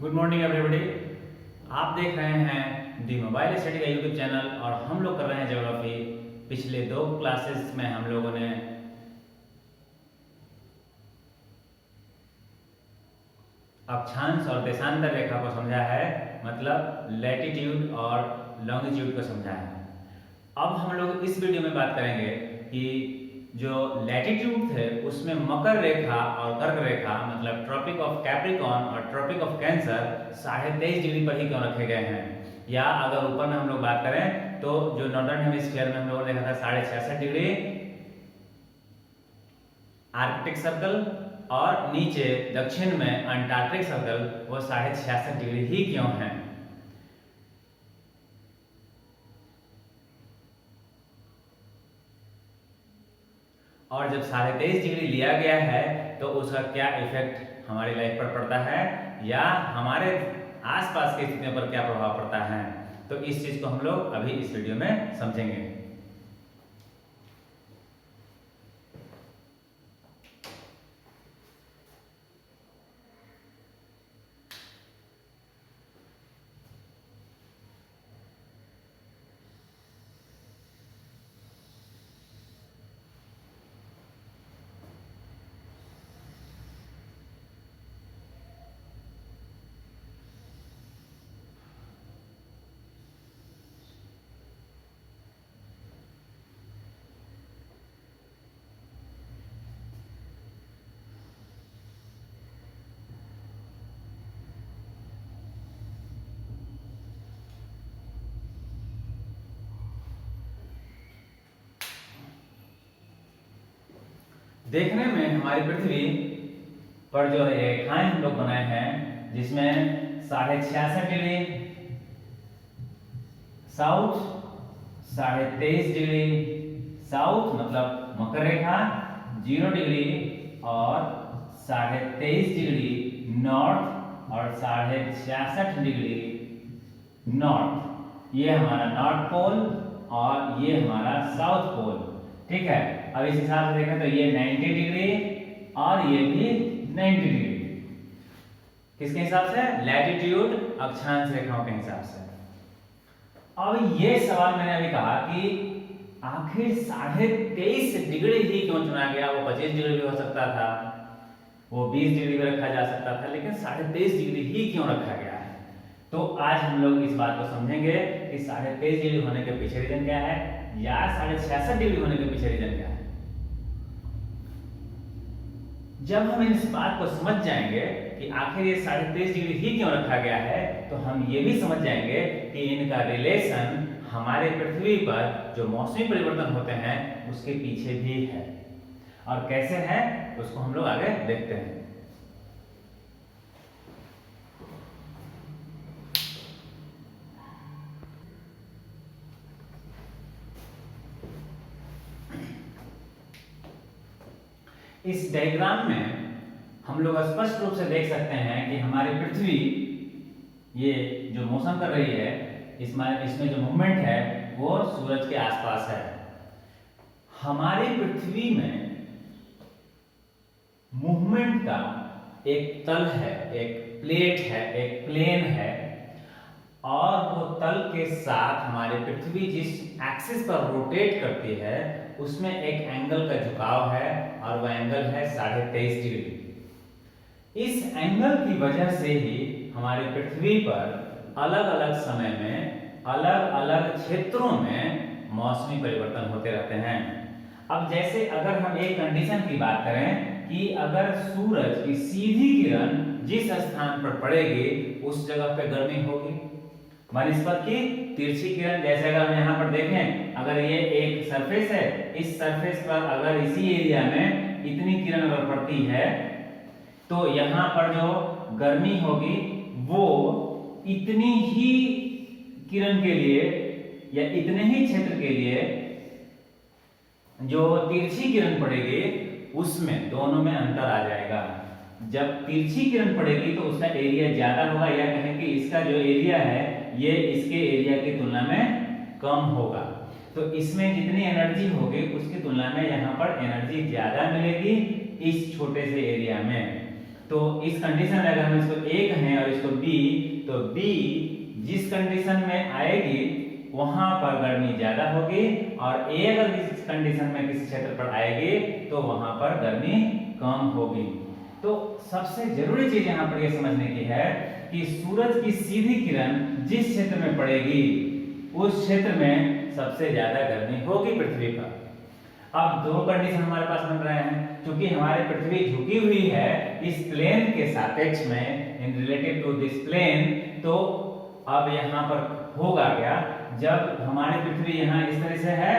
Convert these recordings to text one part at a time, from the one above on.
Good morning everybody. आप देख रहे हैं दी मोबाइल स्टडी का यूट्यूब चैनल और हम लोग कर रहे हैं ज्योग्राफी। पिछले 2 क्लासेस में हम लोगों ने अक्षांश और देशांतर रेखा को समझा है, मतलब लैटिट्यूड और लॉन्गिट्यूड को समझा है। अब हम लोग इस वीडियो में बात करेंगे कि जो लैटिट्यूड थे उसमें मकर रेखा और कर्क रेखा, मतलब ट्रॉपिक ऑफ कैप्रिकॉर्न और ट्रॉपिक ऑफ कैंसर 23.5 डिग्री पर ही क्यों रखे गए हैं। या अगर ऊपर में हम लोग बात करें तो जो नॉर्दर्न हेमिस्फीयर में हम लोगों ने देखा था 66.5 डिग्री आर्कटिक सर्कल और नीचे दक्षिण में अंटार्कटिक सर्कल वो 66.5 डिग्री ही क्यों है। और जब 23.5 डिग्री लिया गया है तो उसका क्या इफेक्ट हमारी लाइफ पर पड़ता है या हमारे आसपास की स्थितियों पर क्या प्रभाव पड़ता है, तो इस चीज को हम लोग अभी इस वीडियो में समझेंगे। देखने में हमारी पृथ्वी पर जो रेखाएं हम लोग बनाए हैं जिसमें 66.5 डिग्री साउथ, 23.5 डिग्री साउथ मतलब मकर रेखा, 0 डिग्री और 23.5 डिग्री नॉर्थ और 66.5 डिग्री नॉर्थ, ये हमारा नॉर्थ पोल और ये हमारा साउथ पोल। ठीक है, अब इस हिसाब से देखें तो ये 90 डिग्री और ये भी 90 डिग्री, किसके हिसाब से? लैटिट्यूड अक्षांश रेखाओं के हिसाब से। अब ये सवाल मैंने अभी कहा कि आखिर 23.5 डिग्री ही क्यों चुना गया। वो 25 डिग्री भी हो सकता था, वो 20 डिग्री भी रखा जा सकता था, लेकिन 23.5 डिग्री ही क्यों रखा गया है। तो आज हम लोग इस बात को समझेंगे कि 23.5 डिग्री होने के पीछे रीजन क्या है या 66.5 डिग्री होने के पीछे रीजन क्या है। जब हम इस बात को समझ जाएंगे कि आखिर ये 23.5 डिग्री ही क्यों रखा गया है, तो हम ये भी समझ जाएंगे कि इनका रिलेशन हमारे पृथ्वी पर जो मौसमी परिवर्तन होते हैं उसके पीछे भी है। और कैसे है उसको हम लोग आगे देखते हैं। इस डायग्राम में हम लोग स्पष्ट रूप से देख सकते हैं कि हमारी पृथ्वी ये जो मौसम कर रही है इसमें जो मूवमेंट है वो सूरज के आसपास है। हमारी पृथ्वी में मूवमेंट का एक तल है, एक प्लेट है, एक प्लेन है और वो तल के साथ हमारी पृथ्वी जिस एक्सिस पर रोटेट करती है उसमें एक एंगल का झुकाव है और वह एंगल है 23.5 डिग्री। इस एंगल की वजह से ही हमारी पृथ्वी पर अलग अलग समय में अलग अलग क्षेत्रों में मौसमी परिवर्तन होते रहते हैं। अब जैसे अगर हम एक कंडीशन की बात करें कि अगर सूरज की सीधी किरण जिस स्थान पर पड़ेगी उस जगह पे गर्मी होगी, बनिस्बत की तिरछी किरण। जैसे अगर हम यहाँ पर देखें, अगर ये एक सरफेस है, इस सरफेस पर अगर इसी एरिया में इतनी किरण अगर पड़ती है तो यहाँ पर जो गर्मी होगी वो इतनी ही किरण के लिए या इतने ही क्षेत्र के लिए जो तिरछी किरण पड़ेगी उसमें दोनों में अंतर आ जाएगा। जब तिरछी किरण पड़ेगी तो उसका एरिया ज्यादा होगा, या कहें कि इसका जो एरिया है ये इसके एरिया की तुलना में कम होगा। तो इसमें जितनी एनर्जी होगी उसकी तुलना में यहाँ पर एनर्जी ज्यादा मिलेगी इस छोटे से एरिया में। तो इस कंडीशन में अगर हम इसको ए कहें और इसको बी, तो बी जिस कंडीशन में आएगी वहां पर गर्मी ज्यादा होगी, और ए अगर इस कंडीशन में किसी क्षेत्र पर आएगी तो वहां पर गर्मी कम होगी। तो सबसे जरूरी चीज यहाँ पर यह समझने की है कि सूरज की सीधी किरण जिस क्षेत्र में पड़ेगी उस क्षेत्र में सबसे ज्यादा गर्मी होगी पृथ्वी पर। अब दो कंडीशन हमारे पास बन रहे हैं, क्योंकि हमारी पृथ्वी झुकी हुई है इस प्लेन के सापेक्ष में, इन रिलेटिव टू दिस प्लेन, तो अब यहाँ पर होगा क्या, जब हमारी पृथ्वी यहाँ इस तरह से है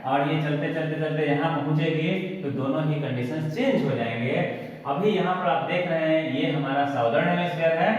और ये चलते चलते चलते यहाँ पहुंचेगी तो दोनों ही कंडीशंस चेंज हो जाएंगे। अभी यहाँ पर आप देख रहे हैं ये हमारा साउदर्न हेमिस्फीयर है,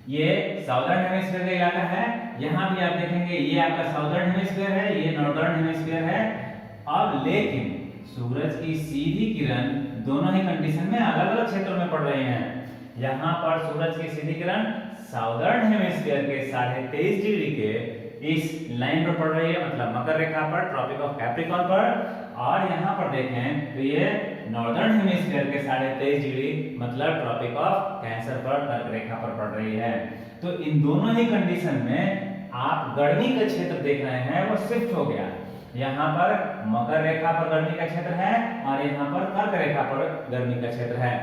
ये साउदर्न हेमिस्फीयर का इलाका है। यहाँ भी आप देखेंगे ये आपका साउदर्न हेमिस्फीयर है, ये नॉर्दर्न हेमिस्फीयर है। अब लेकिन सूरज की सीधी किरण दोनों ही कंडीशन में अलग अलग क्षेत्रों में पड़ रही हैं। यहाँ पर सूरज की सीधी किरण साउदर्न हेमिस्फीयर के 23.5 डिग्री के इस लाइन पर पड़ रही है, मतलब मकर रेखा पर, ट्रॉपिक ऑफ कैप्रिकॉर्न पर। और यहाँ पर देखें तो ये नॉर्दर्न हेमिस्फीयर के 23.5 डिग्री मतलब ट्रॉपिक ऑफ कैंसर पर, कर्क रेखा पर पड़ रही है। तो इन दोनों ही कंडीशन में आप गर्मी का क्षेत्र देख रहे हैं वो शिफ्ट हो गया। यहाँ पर मकर रेखा पर गर्मी का क्षेत्र है और यहाँ पर कर्क रेखा पर गर्मी का क्षेत्र है।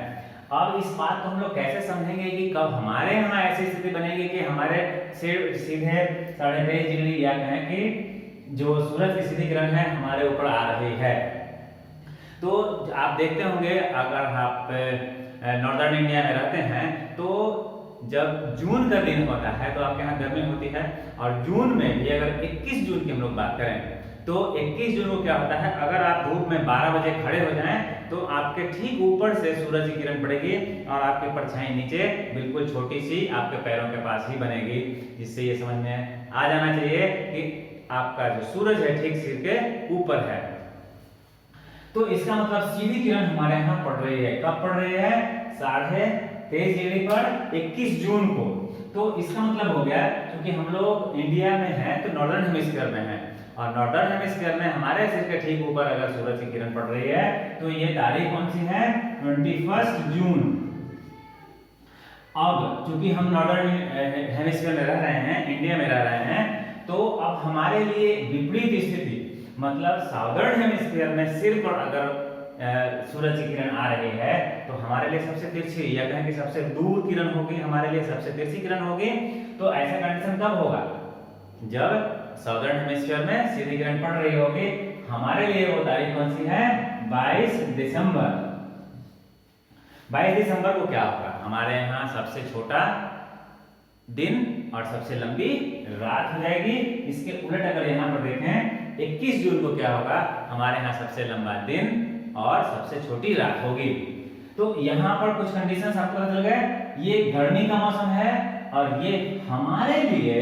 अब इस बात को हम लोग कैसे समझेंगे कि कब हमारे यहाँ ऐसी स्थिति बनेगी कि हमारे सीधे 23.5 डिग्री या कहें कि जो सूरज की सीधी किरण है हमारे ऊपर आ रही है। तो आप देखते होंगे अगर आप नॉर्दर्न इंडिया में रहते हैं तो जब जून का दिन होता है तो आपके यहाँ गर्मी होती है, और जून में भी अगर 21 जून की हम लोग बात करें तो 21 जून को क्या होता है, अगर आप धूप में 12 बजे खड़े हो जाएं तो आपके ठीक ऊपर से सूरज की किरण पड़ेगी और आपकी परछाई नीचे बिल्कुल छोटी सी आपके पैरों के पास ही बनेगी, जिससे ये समझ में आ जाना चाहिए कि आपका जो सूरज है ठीक सिर के ऊपर है। तो इसका मतलब सीधी किरण हमारे यहाँ पड़ रही है। कब पड़ रही है? 23.5 डिग्री पर 21 जून को। तो इसका मतलब हो गया क्योंकि हम लोग इंडिया में हैं तो नॉर्दर्न हेमिस्फीयर में हैं, और नॉर्दर्न हेमिस्फीयर में हमारे सिर के ठीक ऊपर अगर सूरज की किरण पड़ रही है तो ये तारीख कौन सी है? 21 जून। अब चूंकि हम नॉर्दर्न हेमिस्फीयर में रह रहे हैं, इंडिया में रह रहे हैं, तो अब हमारे लिए विपरीत स्थिति, मतलब साउदर्न हेमिस्फीयर में सिर पर अगर सूरज की किरण आ रही है तो हमारे लिए सबसे तिरछी या कहें कि सबसे दूर किरण होगी, हमारे लिए सबसे तिरछी किरण होगी। तो ऐसा कंडीशन कब होगा? जब साउदर्न हेमिस्फीयर में सीधी किरण पड़ रही होगी। हमारे लिए वो तारीख कौन सी है? 22 दिसंबर। 22 दिसंबर को क्या होगा? हमारे यहाँ सबसे छोटा दिन और सबसे लंबी रात हो जाएगी। इसके उलट अगर यहाँ पर देखें 21 जून को क्या होगा? हमारे यहाँ सबसे लंबा दिन और सबसे छोटी रात होगी। तो यहाँ पर कुछ कंडीशंस आपको पता चल गए। ये गर्मी का मौसम है और ये हमारे लिए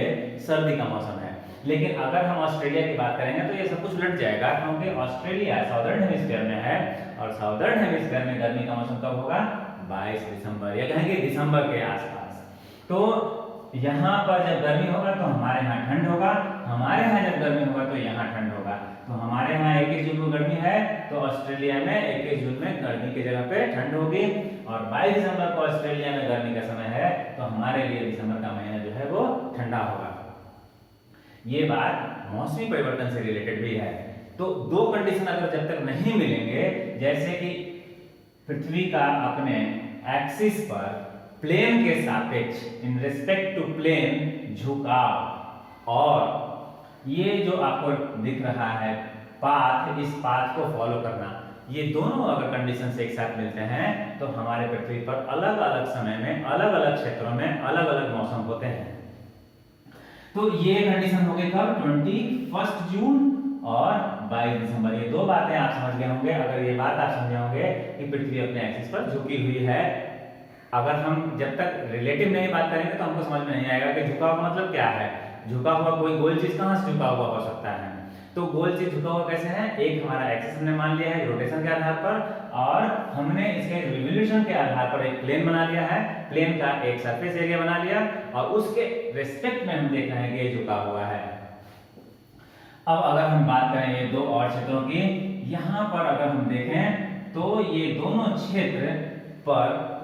सर्दी का मौसम है। लेकिन अगर हम ऑस्ट्रेलिया की बात करेंगे तो ये सब कुछ उलट जाएगा, क्योंकि ऑस्ट्रेलिया साउदर्न हेमिस्फीयर में है और साउदर्न हेमिस्फीयर में गर्मी का मौसम कब होगा? 22 दिसंबर या कहेंगे दिसंबर के आसपास। तो यहाँ पर जब गर्मी होगा तो हमारे यहाँ ठंड होगा, हमारे यहाँ जब गर्मी होगा तो यहाँ ठंड होगा। तो हमारे यहाँ 21 जून को गर्मी है तो ऑस्ट्रेलिया में 21 जून में गर्मी की जगह पे ठंड होगी, और 22 दिसंबर को ऑस्ट्रेलिया में गर्मी का समय है तो हमारे लिए दिसंबर का महीना जो है वो ठंडा होगा। ये बात मौसमी परिवर्तन से रिलेटेड भी है। तो दो कंडीशन अगर जब तक नहीं मिलेंगे, जैसे कि पृथ्वी का अपने एक्सिस पर प्लेन के सापेक्ष इन रिस्पेक्ट टू प्लेन झुकाव, और ये जो आपको दिख रहा है पाथ, इस पाथ को फॉलो करना, ये दोनों अगर कंडीशन से एक साथ मिलते हैं तो हमारे पृथ्वी पर अलग अलग समय में अलग अलग क्षेत्रों में अलग अलग मौसम होते हैं। तो ये कंडीशन हो गई कब? 21 जून और 22 दिसंबर। ये दो बातें आप समझ गए होंगे। अगर ये बात आप समझे होंगे कि पृथ्वी अपने एक्सिस पर झुकी हुई है, अगर हम जब तक रिलेटिव नहीं बात करेंगे तो हमको समझ में नहीं आएगा कि झुका हुआ मतलब क्या है। झुका हुआ कोई गोल चीज कहां से झुका हुआ हो सकता है? तो गोल चीज झुका हुआ कैसे है? एक हमारा एक्सिस हमने मान लिया है रोटेशन के आधार पर, और हमने इसके रिवोल्यूशन के आधार पर एक प्लेन बना लिया है, प्लेन का एक सरफेस एरिया बना लिया, और उसके रिस्पेक्ट में हम देख रहे हैं कि ये झुका हुआ है। अब अगर हम बात करें ये दो और क्षेत्रों की, यहाँ पर अगर हम देखें तो ये दोनों क्षेत्र पर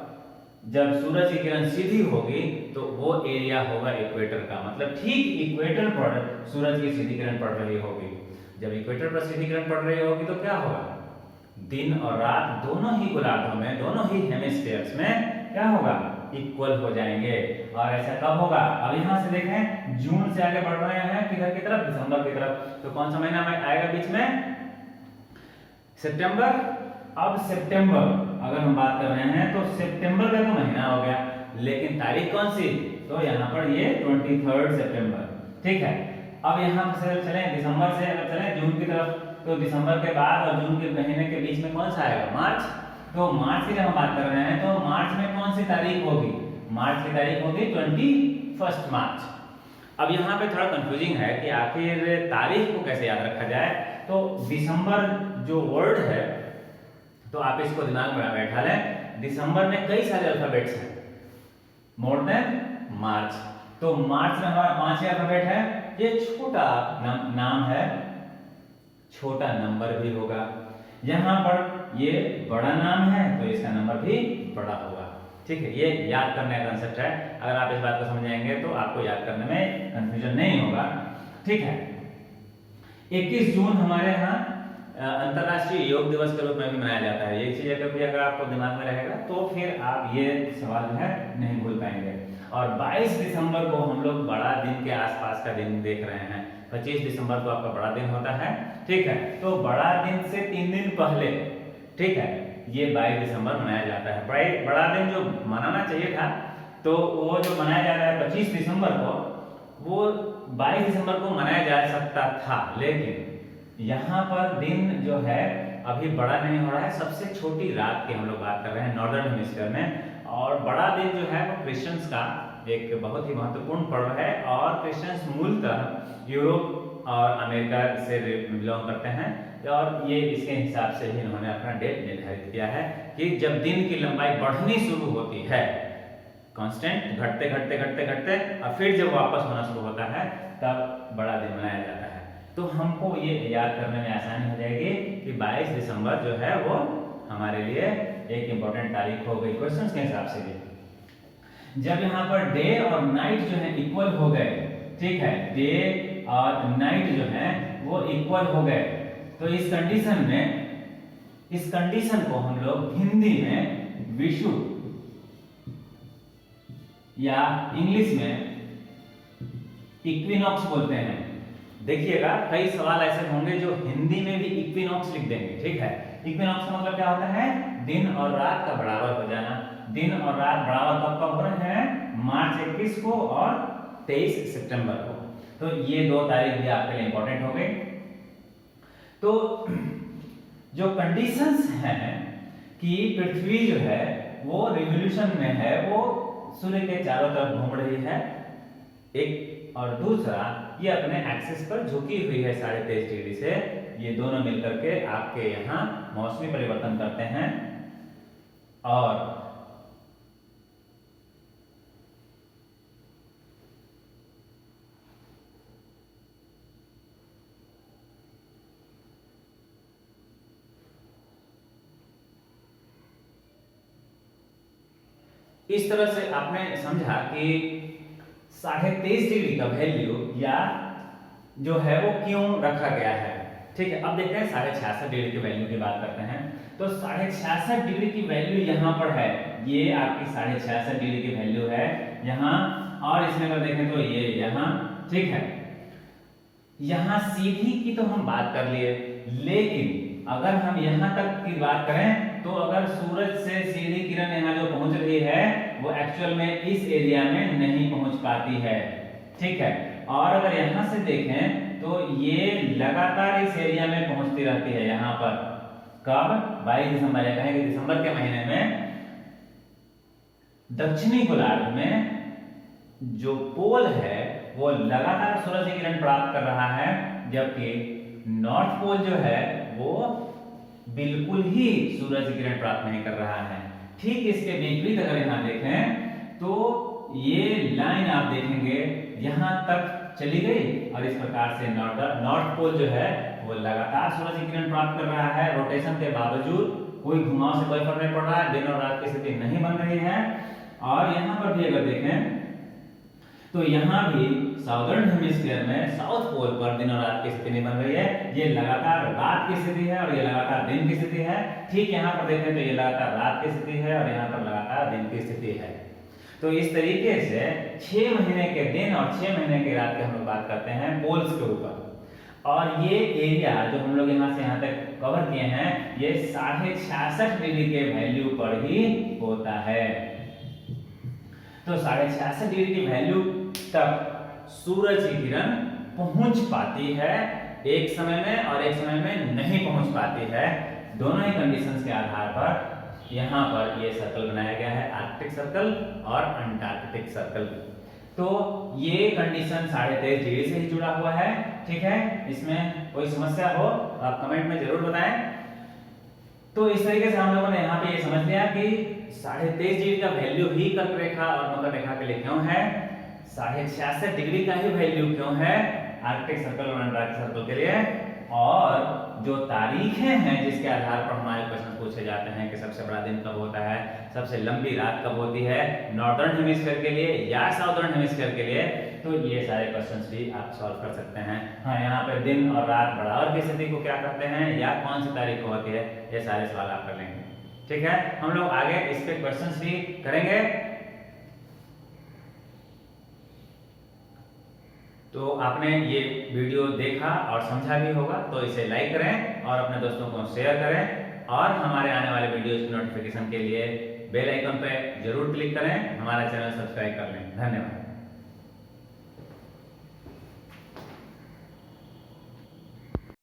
जब सूरज की किरण सीधी होगी तो वो एरिया होगा इक्वेटर का, मतलब ठीक इक्वेटर पर सूरज की सीधी किरण पड़ रही होगी। जब इक्वेटर पर सीधी किरण पड़ रही होगी तो क्या होगा, दिन और रात दोनों ही गोलार्धों में, दोनों ही हेमिस्फीयर्स में क्या होगा, इक्वल हो जाएंगे। और ऐसा कब होगा, अब यहां से देखें जून से आगे बढ़ रहे हैं किधर की तरफ, दिसंबर की तरफ, तो कौन सा महीना में आएगा बीच में, सितंबर। अब सितंबर अगर हम बात कर रहे हैं तो सितंबर का तो महीना हो गया, लेकिन तारीख कौन सी, तो यहाँ पर ये 23 सितंबर, ठीक है। अब यहाँ से चले दिसंबर से अगर चले जून की तरफ, तो दिसंबर के बाद और जून के महीने के बीच में कौन सा आएगा, मार्च। तो मार्च की जब हम बात कर रहे हैं तो मार्च में कौन सी तारीख होगी, मार्च की तारीख होगी 21 मार्च। अब यहाँ पे थोड़ा कंफ्यूजिंग है कि आखिर तारीख को कैसे याद रखा जाए। तो दिसंबर जो वर्ड है, तो आप इसको दिमाग में बैठा लें, दिसंबर में कई सारे अल्फाबेट्स हैं, मोर देन मार्च। तो मार्च में हमारा 5 ही अल्फाबेट है, ये छोटा नाम है, छोटा नंबर भी होगा। यहाँ पर ये बड़ा नाम है तो इसका नंबर भी बड़ा होगा, ठीक है। ये याद करने का कंसेप्ट है, अगर आप इस बात को समझ जाएंगे तो आपको याद करने में कंफ्यूजन नहीं होगा, ठीक है। 21 जून हमारे यहाँ अंतरराष्ट्रीय योग दिवस के रूप में भी मनाया जाता है। ये चीज अगर आपको दिमाग में रहेगा तो फिर आप ये सवाल जो है नहीं भूल पाएंगे। और 22 दिसंबर को हम लोग बड़ा दिन के आसपास का दिन देख रहे हैं, 25 दिसंबर को आपका बड़ा दिन होता है, ठीक है। तो बड़ा दिन से 3 दिन पहले, ठीक है, ये 22 दिसंबर मनाया जाता है। बड़ा दिन जो मनाना चाहिए था, तो वो जो मनाया जा रहा है 25 दिसंबर को, वो 22 दिसंबर को मनाया जा सकता था, लेकिन यहाँ पर दिन जो है अभी बड़ा नहीं हो रहा है। सबसे छोटी रात की हम लोग बात कर रहे हैं नॉर्दर्न हेमिस्फीयर में, और बड़ा दिन जो है वो क्रिश्चियंस का एक बहुत ही महत्वपूर्ण पर्व है, और क्रिश्चियंस मूलतः यूरोप और अमेरिका से बिलोंग करते हैं, और ये इसके हिसाब से ही इन्होंने अपना डेट निर्धारित किया है कि जब दिन की लंबाई बढ़नी शुरू होती है, कांस्टेंट घटते घटते घटते घटते, और फिर जब वापस होना शुरू होता है तब बड़ा दिन मनाया जाता है। तो हमको ये याद करने में आसानी हो जाएगी कि 22 दिसंबर जो है वो हमारे लिए एक इंपॉर्टेंट तारीख हो गई क्वेश्चंस के हिसाब से भी। जब यहाँ पर डे और नाइट जो है इक्वल हो गए, ठीक है, डे और नाइट जो है वो इक्वल हो गए, तो इस कंडीशन में, इस कंडीशन को हम लोग हिंदी में विषु या इंग्लिश में इक्विनॉक्स बोलते हैं। देखिएगा कई सवाल ऐसे होंगे जो हिंदी में भी इक्विनॉक्स लिख देंगे, ठीक है। इक्विनॉक्स का मतलब क्या होता है, दिन और रात का बराबर हो जाना। दिन और रात बराबर कब कब हो रहे हैं, मार्च 21 को और 23 सितंबर को। तो ये 2 तारीख भी आपके लिए इंपॉर्टेंट हो गई। तो जो कंडीशंस हैं कि पृथ्वी जो है वो रिवॉल्यूशन में है, वो सूर्य के चारों तरफ घूम रही है, एक, और दूसरा ये अपने एक्सिस पर झुकी हुई है 23.5 डिग्री से। ये दोनों मिलकर के आपके यहाँ मौसमी परिवर्तन करते हैं। और इस तरह से आपने समझा कि 23.5 डिग्री का वैल्यू या जो है वो क्यों रखा गया है, ठीक है। अब देखते हैं 66.5 डिग्री की वैल्यू की बात करते हैं। तो 66.5 डिग्री की वैल्यू यहाँ पर है, ये आपकी 66.5 डिग्री की वैल्यू है यहाँ, और इसमें अगर देखें तो ये यहाँ, ठीक है। यहाँ सीधी की तो हम बात कर लिए, लेकिन अगर हम यहाँ तक की बात करें तो अगर सूरज से सीधी किरण यहाँ जो पहुंच रही है वो एक्चुअल में इस एरिया में नहीं पहुंच पाती है, ठीक है। और अगर यहाँ से देखें तो ये लगातार इस एरिया में पहुंचती रहती है। यहाँ पर कब, 22 दिसंबर, या कहें कि दिसंबर के महीने में दक्षिणी गोलार्ध में जो पोल है वो लगातार सूरज की किरण प्राप्त कर रहा है, जबकि नॉर्थ पोल जो है वो बिल्कुल ही सूरज की किरण प्राप्त नहीं कर रहा है। ठीक इसके विपरीत अगर यहाँ देखें तो ये लाइन आप देखेंगे यहाँ तक चली गई, और इस प्रकार से नॉर्थ पोल जो है वो लगातार सूरज की किरण प्राप्त कर रहा है। रोटेशन के बावजूद कोई घुमाव से कोई फर्क नहीं पड़ रहा है, दिन और रात की स्थिति नहीं बन रही है। और यहाँ पर भी अगर देखें तो यहाँ भी साउदर्न हेमिस्फीयर में साउथ पोल पर दिन और रात की स्थिति नहीं बन रही है, ये लगातार रात की स्थिति है और ये लगातार दिन की स्थिति है। ठीक यहाँ पर देखें तो ये लगातार रात की स्थिति है और यहाँ पर लगातार दिन की स्थिति है। तो इस तरीके से 6 महीने के दिन और 6 महीने की रात की हम लोग बात करते हैं पोल्स के ऊपर। और ये एरिया जो हम लोग यहाँ से यहाँ तक कवर किए हैं ये 66.5 डिग्री के वैल्यू पर ही होता है। तो 66.5 डिग्री की वैल्यू तक सूरज की किरण पहुंच पाती है एक समय में और एक समय में नहीं पहुंच पाती है। दोनों ही कंडीशंस के आधार पर यहाँ पर ये सर्कल बनाया गया है, आर्कटिक सर्कल और अंटार्कटिक सर्कल। तो ये कंडीशन 23.5 डिग्री से ही जुड़ा हुआ है। ठीक है, इसमें कोई समस्या हो आप कमेंट में जरूर बताएं। तो इस तरीके से हम लोगों ने यहाँ पे ये समझ लिया कि 23.5 डिग्री का वैल्यू ही कर्क रेखा और मकर रेखा के लिए क्यों है, 66.5 डिग्री का ही वैल्यू क्यों है आर्कटिक सर्कल और अंटार्कटिक सर्कल के लिए, और जो तारीखें हैं जिसके आधार पर हमारे प्रश्न पूछे जाते हैं कि सबसे बड़ा दिन कब होता है, सबसे लंबी रात कब होती है नॉर्दर्न हेमिस्फीयर के लिए या साउदर्न हेमिस्फीयर के लिए, तो ये सारे क्वेश्चंस भी आप सॉल्व कर सकते हैं। हाँ, यहाँ पे दिन और रात बराबर की स्थिति को क्या कहते हैं या कौन सी तारीख को होती है, ये सारे सवाल आप कर लेंगे। ठीक है, हम लोग आगे इस पे क्वेश्चंस भी करेंगे। तो आपने ये वीडियो देखा और समझा भी होगा तो इसे लाइक करें और अपने दोस्तों को शेयर करें और हमारे आने वाले वीडियोस की नोटिफिकेशन के लिए बेल आइकन पे जरूर क्लिक करें, हमारा चैनल सब्सक्राइब कर लें। धन्यवाद।